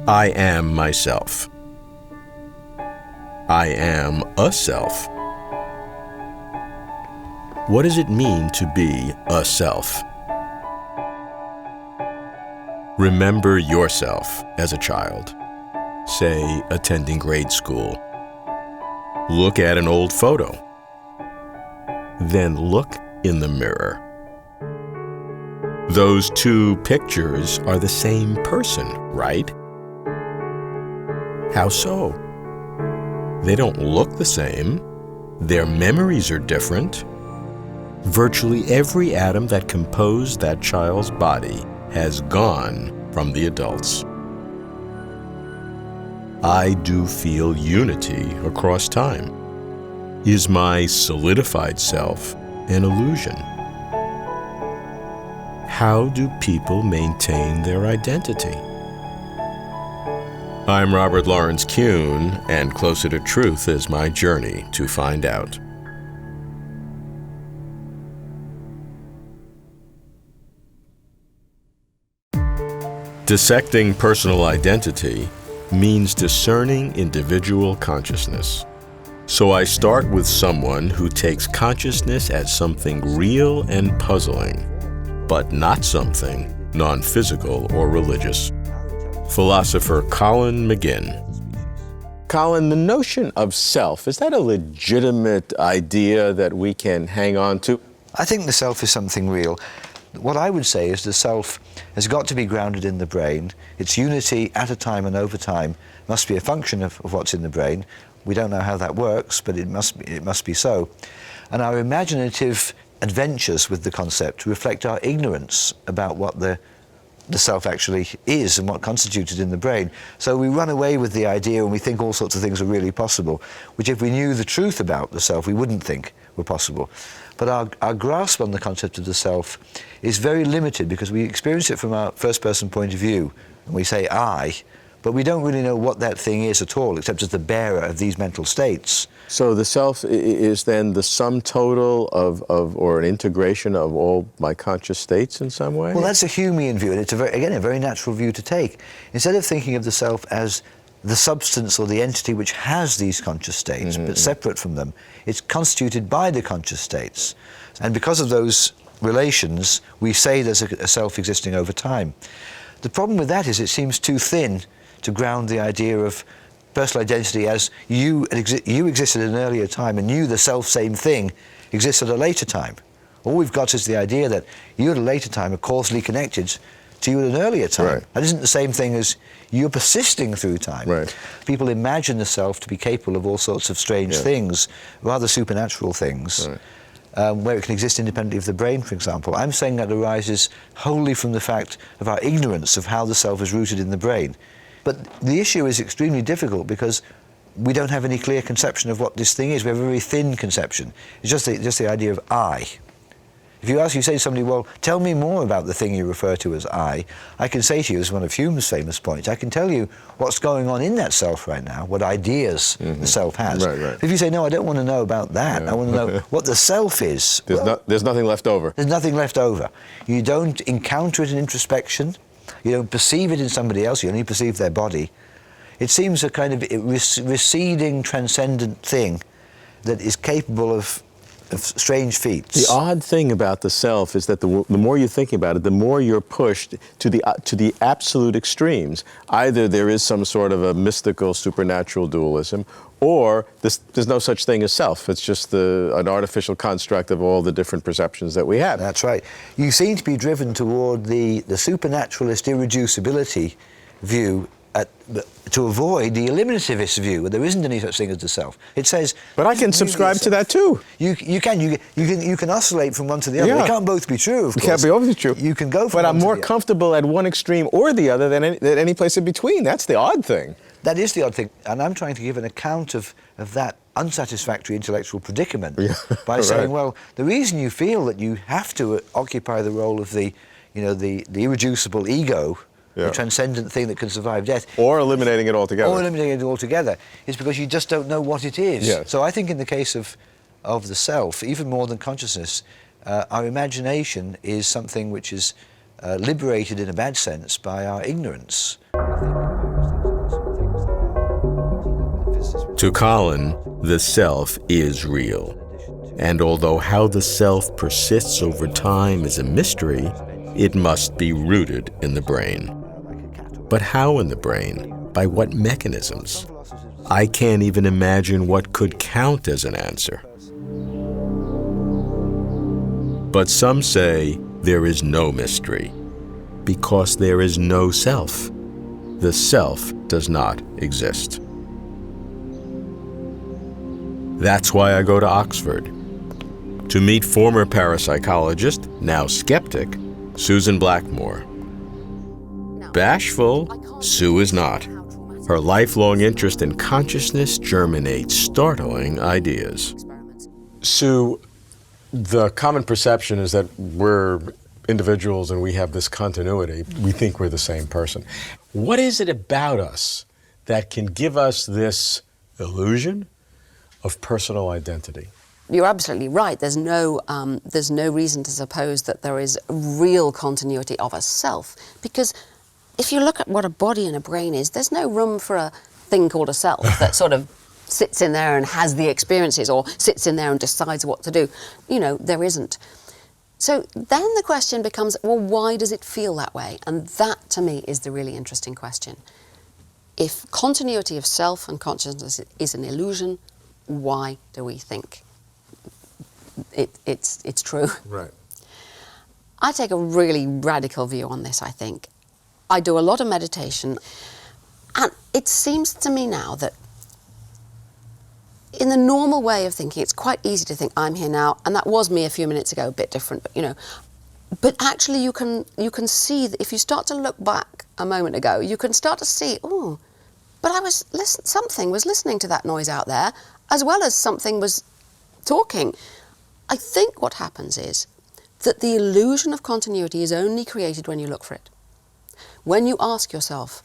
I am myself. I am a self. What does it mean to be a self? Remember yourself as a child, say attending grade school. Look at an old photo. Then look in the mirror. Those two pictures are the same person, right? How so? They don't look the same. Their memories are different. Virtually every atom that composed that child's body has gone from the adult's. I do feel unity across time. Is my solidified self an illusion? How do people maintain their identity? I'm Robert Lawrence Kuhn, and Closer to Truth is my journey to find out. Dissecting personal identity means discerning individual consciousness. So I start with someone who takes consciousness as something real and puzzling, but not something non-physical or religious. Philosopher Colin McGinn. Colin, the notion of self, is that a legitimate idea that we can hang on to? I think the self is something real. What I would say is the self has got to be grounded in the brain. Its unity at a time and over time must be a function of what's in the brain. We don't know how that works, but it must be so. And our imaginative adventures with the concept reflect our ignorance about what the self actually is and what constitutes it in the brain. So we run away with the idea and we think all sorts of things are really possible, which if we knew the truth about the self, we wouldn't think were possible. But our grasp on the concept of the self is very limited because we experience it from our first-person point of view, and we say I, but we don't really know what that thing is at all, except as the bearer of these mental states. So the self is then the sum total of or an integration of all my conscious states in some way? Well, that's a Humean view, and it's, again, a very natural view to take. Instead of thinking of the self as the substance or the entity which has these conscious states, but separate from them, it's constituted by the conscious states. And because of those relations, we say there's a self existing over time. The problem with that is it seems too thin to ground the idea of personal identity as you existed at an earlier time and you, the self-same thing, exists at a later time. All we've got is the idea that you at a later time are causally connected to you at an earlier time. Right. That isn't the same thing as you're persisting through time. Right. People imagine the self to be capable of all sorts of strange things, rather supernatural things, where it can exist independently of the brain, for example. I'm saying that arises wholly from the fact of our ignorance of how the self is rooted in the brain. But the issue is extremely difficult because we don't have any clear conception of what this thing is. We have a very thin conception. It's just the idea of I. If you say to somebody, well, tell me more about the thing you refer to as I can say to you, as one of Hume's famous points, I can tell you what's going on in that self right now, what ideas the self has. Right. If you say, no, I don't want to know about that, I want to know what the self is. There's nothing left over. There's nothing left over. You don't encounter it in introspection. You don't perceive it in somebody else. You only perceive their body. It seems a kind of receding, transcendent thing that is capable of strange feats. The odd thing about the self is that the more you're thinking about it, the more you're pushed to the absolute extremes. Either there is some sort of a mystical, supernatural dualism, or there's no such thing as self. It's just an artificial construct of all the different perceptions that we have. That's right. You seem to be driven toward the supernaturalist irreducibility view to avoid the eliminativist view, where there isn't any such thing as the self. It says, but I can subscribe to that too. You can oscillate from one to the other. They can't both be true, of course. It can't be both true. You can go from but one I'm to more the other. comfortable at one extreme or the other than any place in between. That's the odd thing. That is the odd thing, and I'm trying to give an account of that unsatisfactory intellectual predicament by saying, well, the reason you feel that you have to occupy the role of the irreducible ego, the transcendent thing that can survive death. Or eliminating it altogether. Is because you just don't know what it is. Yes. So I think in the case of the self, even more than consciousness, our imagination is something which is liberated in a bad sense by our ignorance. To Colin, the self is real. And although how the self persists over time is a mystery, it must be rooted in the brain. But how in the brain? By what mechanisms? I can't even imagine what could count as an answer. But some say there is no mystery, because there is no self. The self does not exist. That's why I go to Oxford, to meet former parapsychologist, now skeptic, Susan Blackmore. Bashful, Sue is not. Her lifelong interest in consciousness germinates startling ideas. Sue, the common perception is that we're individuals and we have this continuity. We think we're the same person. What is it about us that can give us this illusion of personal identity? You're absolutely right. There's no reason to suppose that there is real continuity of a self, because if you look at what a body and a brain is, there's no room for a thing called a self that sort of sits in there and has the experiences, or sits in there and decides what to do. You know, there isn't. So then the question becomes, well, why does it feel that way? And that, to me, is the really interesting question. If continuity of self and consciousness is an illusion, why do we think it's true? Right. I take a really radical view on this, I think. I do a lot of meditation, and it seems to me now that in the normal way of thinking, it's quite easy to think, I'm here now, and that was me a few minutes ago, a bit different, but you know. But actually you can see that if you start to look back a moment ago, you can start to see, oh, but something was listening to that noise out there, as well as something was talking. I think what happens is that the illusion of continuity is only created when you look for it. When you ask yourself,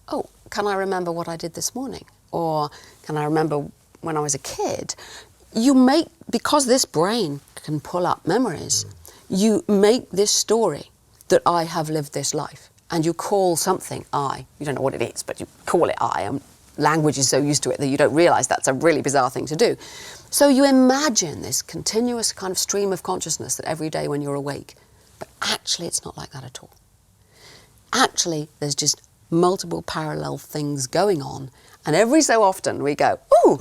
oh, can I remember what I did this morning? Or can I remember when I was a kid? Because this brain can pull up memories, you make this story that I have lived this life. And you call something I. You don't know what it is, but you call it I. And language is so used to it that you don't realize that's a really bizarre thing to do. So you imagine this continuous kind of stream of consciousness that every day when you're awake. But actually it's not like that at all. Actually, there's just multiple parallel things going on. And every so often we go, ooh,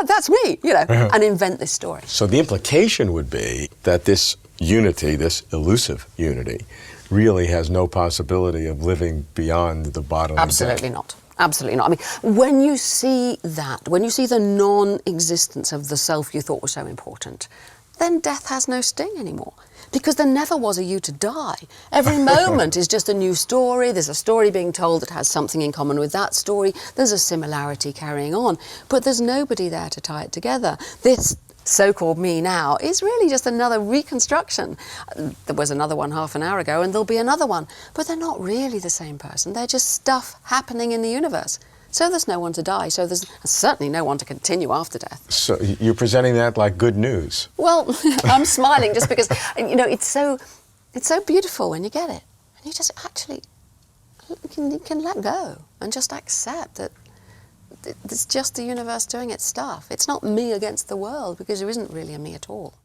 that's me, you know, and invent this story. So the implication would be that this unity, this elusive unity, really has no possibility of living beyond the bodily Absolutely death. not. Absolutely not. I mean, when you see that, when you see the non-existence of the self you thought was so important, then death has no sting anymore. Because there never was a you to die. Every moment is just a new story. There's a story being told that has something in common with that story. There's a similarity carrying on. But there's nobody there to tie it together. This so-called me now is really just another reconstruction. There was another one half an hour ago, and there'll be another one. But they're not really the same person. They're just stuff happening in the universe. So there's no one to die, so there's certainly no one to continue after death. So you're presenting that like good news. Well, I'm smiling just because, you know, it's so beautiful when you get it. And you just actually, you can let go and just accept that it's just the universe doing its stuff. It's not me against the world, because there isn't really a me at all.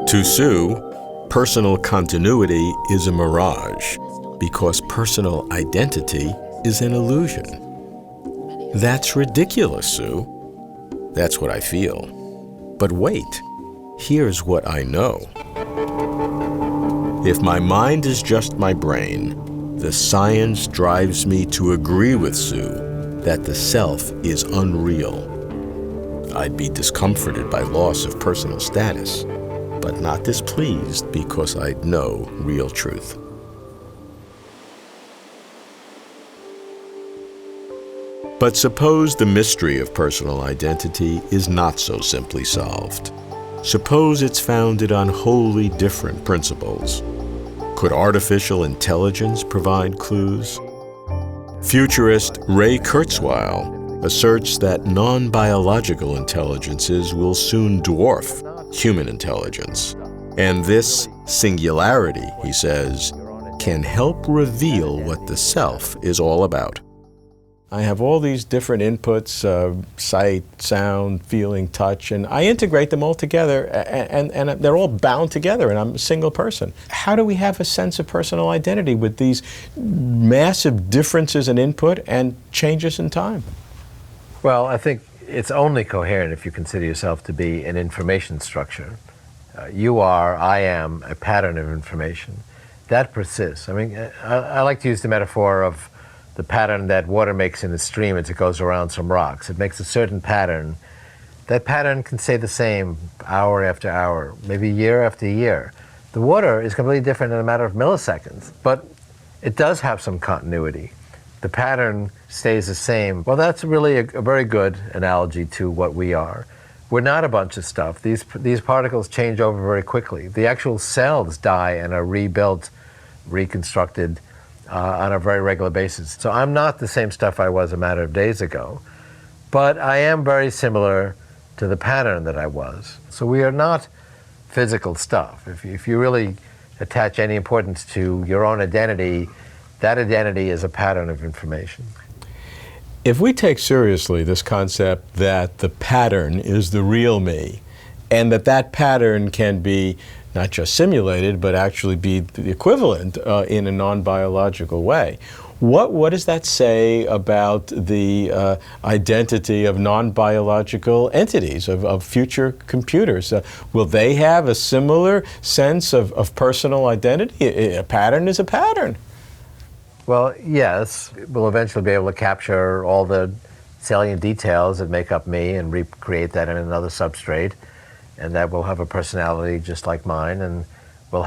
To Sue, personal continuity is a mirage, because personal identity is an illusion. That's ridiculous, Sue. That's what I feel. But wait, here's what I know. If my mind is just my brain, the science drives me to agree with Sue that the self is unreal. I'd be discomforted by loss of personal status, but not displeased because I'd know real truth. But suppose the mystery of personal identity is not so simply solved. Suppose it's founded on wholly different principles. Could artificial intelligence provide clues? Futurist Ray Kurzweil asserts that non-biological intelligences will soon dwarf human intelligence. And this singularity, he says, can help reveal what the self is all about. I have all these different inputs, sight, sound, feeling, touch, and I integrate them all together, and they're all bound together, and I'm a single person. How do we have a sense of personal identity with these massive differences in input and changes in time? Well, I think it's only coherent if you consider yourself to be an information structure. You are, I am, a pattern of information. That persists. I mean, I like to use the metaphor of the pattern that water makes in a stream as it goes around some rocks. It makes a certain pattern. That pattern can stay the same hour after hour, maybe year after year. The water is completely different in a matter of milliseconds, but it does have some continuity. The pattern stays the same. Well, that's really a very good analogy to what we are. We're not a bunch of stuff. These particles change over very quickly. The actual cells die and are rebuilt, reconstructed on a very regular basis. So I'm not the same stuff I was a matter of days ago, but I am very similar to the pattern that I was. So we are not physical stuff. If you really attach any importance to your own identity, that identity is a pattern of information. If we take seriously this concept that the pattern is the real me, and that pattern can be not just simulated, but actually be the equivalent in a non-biological way, what does that say about the identity of non-biological entities, of future computers? Will they have a similar sense of personal identity? A pattern is a pattern. Well, yes, we'll eventually be able to capture all the salient details that make up me and recreate that in another substrate, and that will have a personality just like mine, and we'll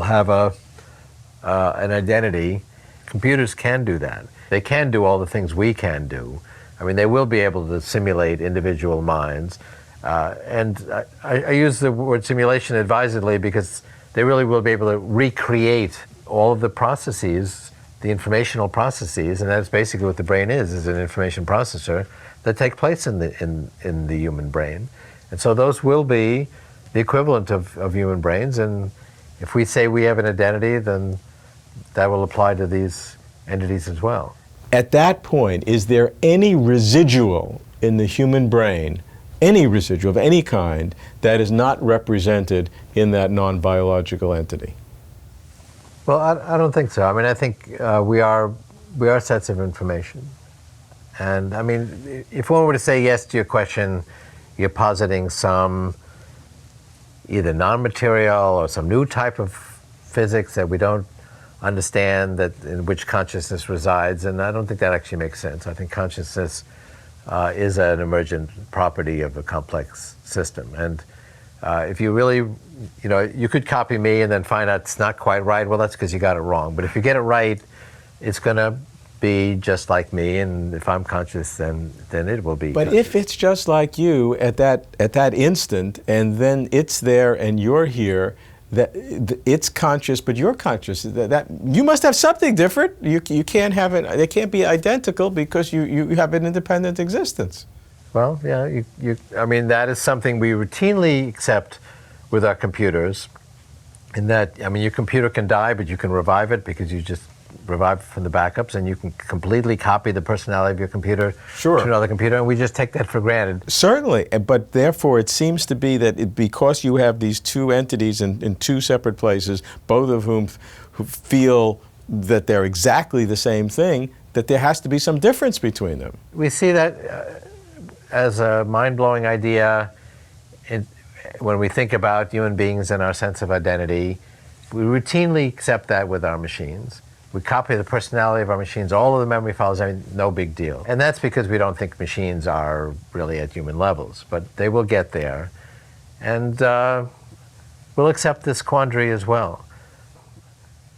have an identity. Computers can do that. They can do all the things we can do. I mean, they will be able to simulate individual minds, and I use the word simulation advisedly because they really will be able to recreate all of the processes, the informational processes, and that's basically what the brain is an information processor that take place in the human brain. And so those will be the equivalent of human brains, and if we say we have an identity, then that will apply to these entities as well. At that point, is there any residual in the human brain, any residual of any kind, that is not represented in that non-biological entity? Well, I don't think so. I mean, I think we are sets of information. And I mean, if one were to say yes to your question, you're positing some either non-material or some new type of physics that we don't understand, that in which consciousness resides, and I don't think that actually makes sense. I think consciousness is an emergent property of a complex system. And if you really, you could copy me and then find out it's not quite right. Well, that's because you got it wrong. But if you get it right, it's going to be just like me, and if I'm conscious, then it will be. But conscious. if it's just like you at that instant, and then it's there and you're here, that it's conscious, but you're conscious. That you must have something different. You can't have it. They can't be identical because you have an independent existence. Well, yeah, I mean, that is something we routinely accept with our computers. In that, I mean, your computer can die, but you can revive it because you just revive from the backups, and you can completely copy the personality of your computer to another computer, and we just take that for granted. Certainly, but therefore it seems to be that because you have these two entities in two separate places, both of whom who feel that they're exactly the same thing, that there has to be some difference between them. We see that as a mind-blowing idea when we think about human beings and our sense of identity. We routinely accept that with our machines. We copy the personality of our machines, all of the memory files, I mean, no big deal. And that's because we don't think machines are really at human levels, but they will get there. And we'll accept this quandary as well.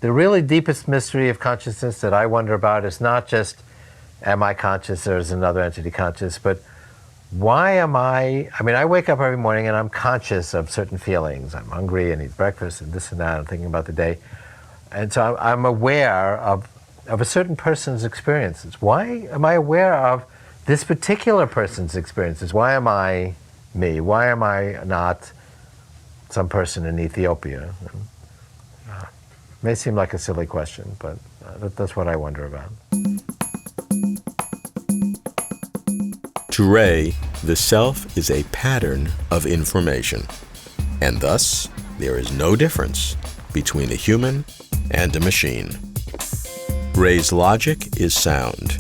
The really deepest mystery of consciousness that I wonder about is not just, am I conscious or is another entity conscious, but why am I mean, I wake up every morning and I'm conscious of certain feelings. I'm hungry, I need breakfast, and this and that, I'm thinking about the day. And so I'm aware of a certain person's experiences. Why am I aware of this particular person's experiences? Why am I me? Why am I not some person in Ethiopia? May seem like a silly question, but that's what I wonder about. To Ray, the self is a pattern of information, and thus there is no difference between a human and a machine. Ray's logic is sound.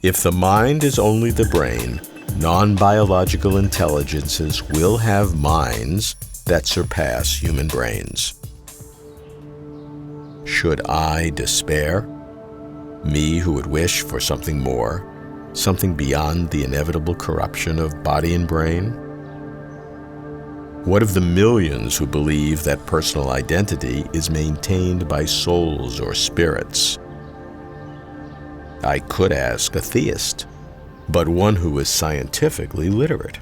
If the mind is only the brain, non-biological intelligences will have minds that surpass human brains. Should I despair? Me who would wish for something more, something beyond the inevitable corruption of body and brain? What of the millions who believe that personal identity is maintained by souls or spirits? I could ask a theist, but one who is scientifically literate.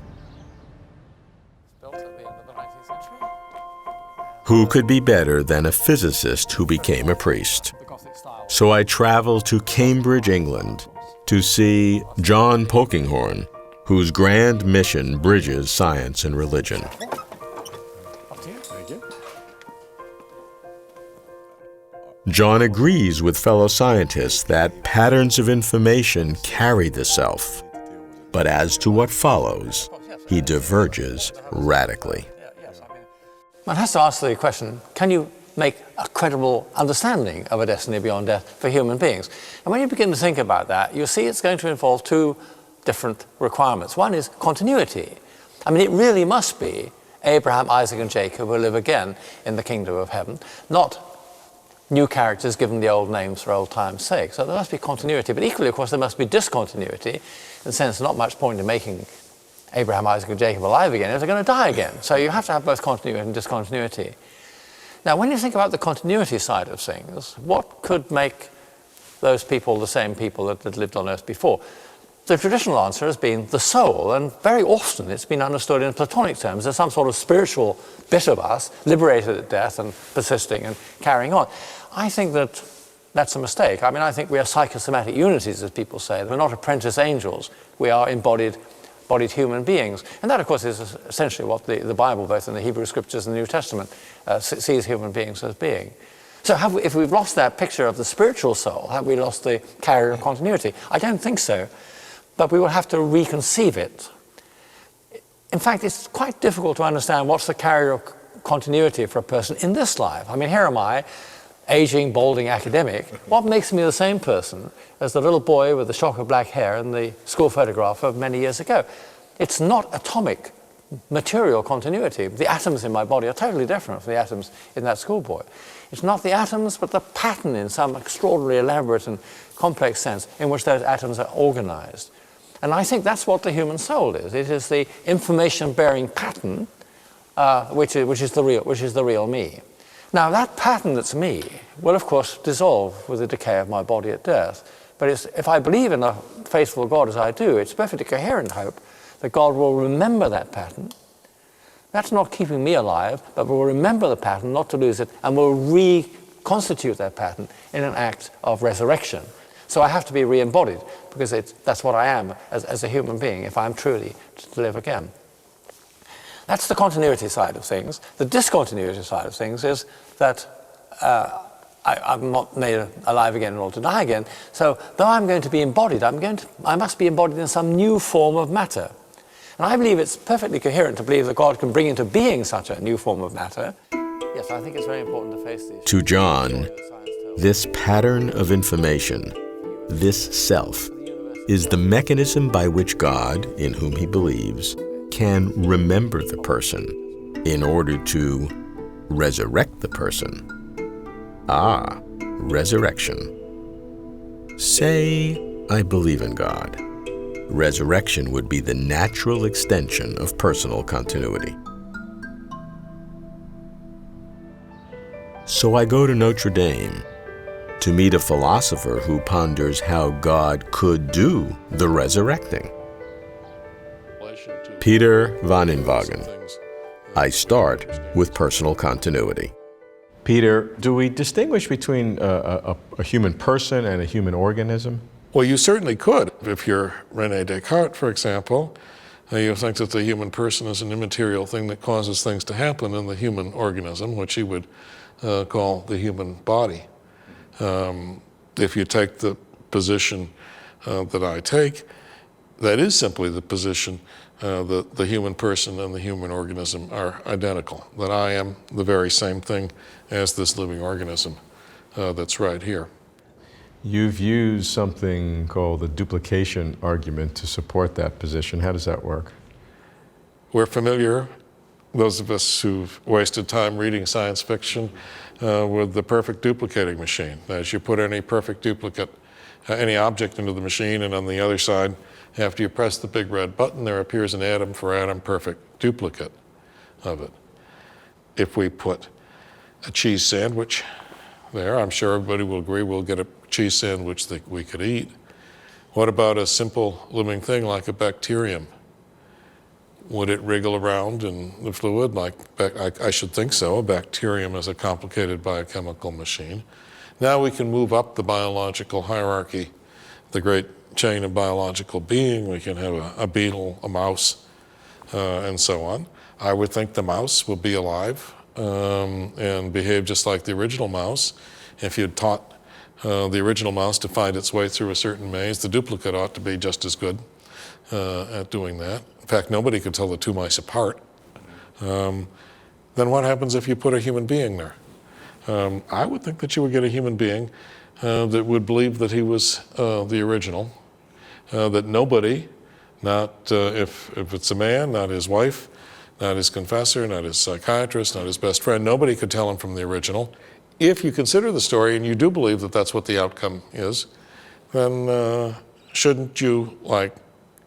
Who could be better than a physicist who became a priest? So I traveled to Cambridge, England, to see John Polkinghorne, whose grand mission bridges science and religion. John agrees with fellow scientists that patterns of information carry the self, but as to what follows, he diverges radically. One has to ask the question, can you make a credible understanding of a destiny beyond death for human beings? And when you begin to think about that, you see it's going to involve two different requirements. One is continuity. I mean, it really must be Abraham, Isaac, and Jacob who live again in the kingdom of heaven, not new characters given the old names for old time's sake. So there must be continuity, but equally, of course, there must be discontinuity, in the sense not much point in making Abraham, Isaac, and Jacob alive again if they're going to die again. So you have to have both continuity and discontinuity. Now, when you think about the continuity side of things, what could make those people the same people that lived on earth before? The traditional answer has been the soul, and very often it's been understood in Platonic terms as some sort of spiritual bit of us, liberated at death and persisting and carrying on. I think that that's a mistake. I mean, I think we are psychosomatic unities, as people say. We're not apprentice angels. We are embodied human beings. And that, of course, is essentially what the Bible, both in the Hebrew Scriptures and the New Testament, sees human beings as being. So if we've lost that picture of the spiritual soul, have we lost the carrier of continuity? I don't think so. But we will have to reconceive it. In fact, it's quite difficult to understand what's the carrier of continuity for a person in this life. I mean, here am I, aging, balding academic. What makes me the same person as the little boy with the shock of black hair in the school photograph of many years ago? It's not atomic material continuity. The atoms in my body are totally different from the atoms in that schoolboy. It's not the atoms, but the pattern in some extraordinary, elaborate and complex sense in which those atoms are organized. And I think that's what the human soul is. It is the information-bearing pattern, which is the real me. Now, that pattern that's me will, of course, dissolve with the decay of my body at death. But if I believe in a faithful God as I do, it's perfectly coherent hope that God will remember that pattern. That's not keeping me alive, but will remember the pattern, not to lose it, and will reconstitute that pattern in an act of resurrection. So I have to be re-embodied, because that's what I am as a human being, if I'm truly to live again. That's the continuity side of things. The discontinuity side of things is that I'm not made alive again in order to die again. So though I'm going to be embodied, I must be embodied in some new form of matter. And I believe it's perfectly coherent to believe that God can bring into being such a new form of matter. Yes, I think it's very important to face these. To John, this pattern of information, this self, is the mechanism by which God, in whom he believes, can remember the person in order to resurrect the person. Ah, resurrection. Say, I believe in God. Resurrection would be the natural extension of personal continuity. So I go to Notre Dame to meet a philosopher who ponders how God could do the resurrecting. Peter van Inwagen. I start with personal continuity. Peter, do we distinguish between a human person and a human organism? Well, you certainly could. If you're René Descartes, for example, you think that the human person is an immaterial thing that causes things to happen in the human organism, which he would call the human body. If you take the position that I take, that is simply the position that the human person and the human organism are identical, that I am the very same thing as this living organism that's right here. You've used something called the duplication argument to support that position. How does that work? We're familiar, those of us who've wasted time reading science fiction, with the perfect duplicating machine. As you put any perfect duplicate, any object into the machine, and on the other side, after you press the big red button, there appears an atom for atom perfect duplicate of it. If we put a cheese sandwich there, I'm sure everybody will agree we'll get a cheese sandwich that we could eat. What about a simple living thing like a bacterium? Would it wriggle around in the fluid? I should think so. A bacterium is a complicated biochemical machine. Now we can move up the biological hierarchy, the great chain of biological being. We can have a beetle, a mouse, and so on. I would think the mouse will be alive and behave just like the original mouse. If you'd taught the original mouse to find its way through a certain maze, the duplicate ought to be just as good at doing that. In fact, nobody could tell the two mice apart. Then what happens if you put a human being there? I would think that you would get a human being that would believe that he was the original, that nobody, not if it's a man, not his wife, not his confessor, not his psychiatrist, not his best friend, nobody could tell him from the original. If you consider the story and you do believe that that's what the outcome is, then shouldn't you, like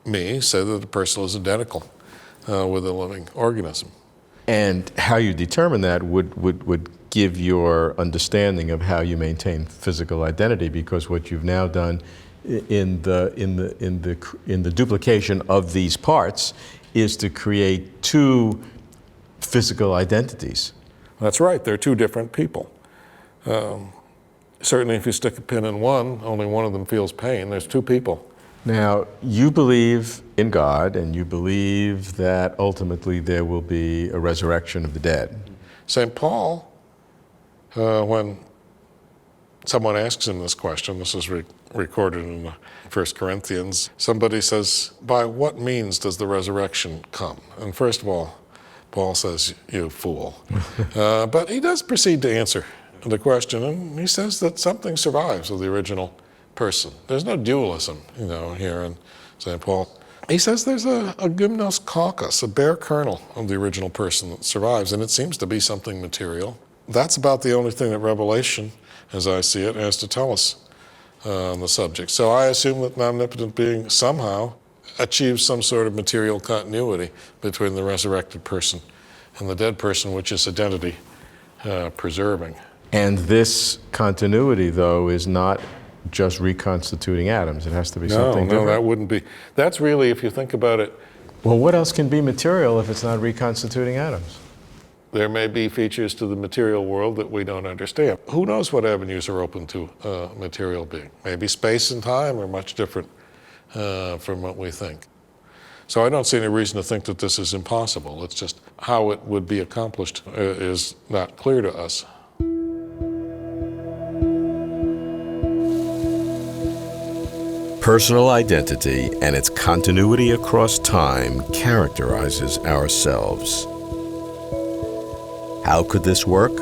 me, say that the person is identical with a living organism? And how you determine that would give your understanding of how you maintain physical identity, because what you've now done in the duplication of these parts is to create two physical identities. That's right. They're two different people. Certainly, if you stick a pin in one, only one of them feels pain. There's two people. Now, you believe in God, and you believe that ultimately there will be a resurrection of the dead. St. Paul, when someone asks him this question, this is recorded in 1 Corinthians, somebody says, by what means does the resurrection come? And first of all, Paul says, you fool. But he does proceed to answer the question, and he says that something survives of the original person. There's no dualism, here in St. Paul. He says there's a gymnos caucus, a bare kernel of the original person that survives, and it seems to be something material. That's about the only thing that Revelation, as I see it, has to tell us on the subject. So I assume that an omnipotent being somehow achieves some sort of material continuity between the resurrected person and the dead person, which is identity preserving. And this continuity, though, is not just reconstituting atoms. It has to be something different. No, that wouldn't be. That's really, if you think about it. Well, what else can be material if it's not reconstituting atoms? There may be features to the material world that we don't understand. Who knows what avenues are open to a material being? Maybe space and time are much different from what we think. So I don't see any reason to think that this is impossible. It's just how it would be accomplished is not clear to us. Personal identity and its continuity across time characterizes ourselves. How could this work?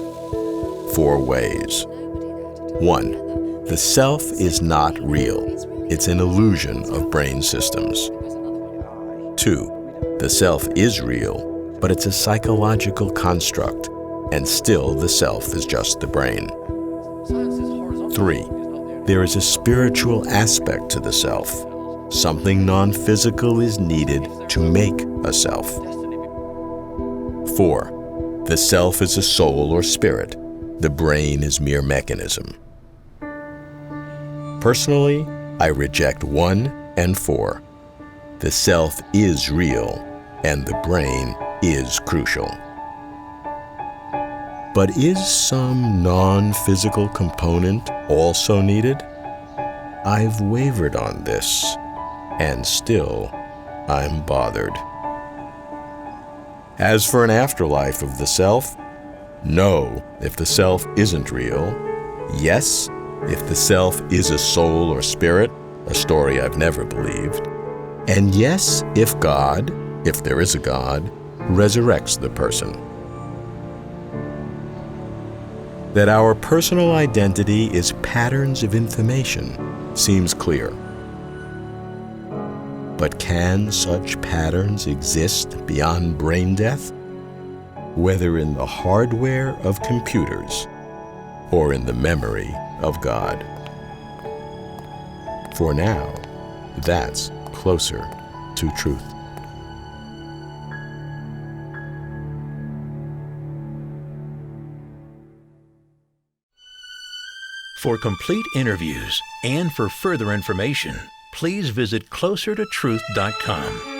4 ways. 1. The self is not real. It's an illusion of brain systems. 2. The self is real, but it's a psychological construct, and still the self is just the brain. 3. There is a spiritual aspect to the self. Something non-physical is needed to make a self. 4. The self is a soul or spirit. The brain is mere mechanism. Personally, I reject 1 and 4. The self is real, and the brain is crucial. But is some non-physical component also needed? I've wavered on this, and still I'm bothered. As for an afterlife of the self, no, if the self isn't real. Yes, if the self is a soul or spirit, a story I've never believed. And yes, if God, if there is a God, resurrects the person. That our personal identity is patterns of information seems clear. But can such patterns exist beyond brain death? Whether in the hardware of computers or in the memory of God. For now, that's closer to truth. For complete interviews and for further information, please visit closertotruth.com.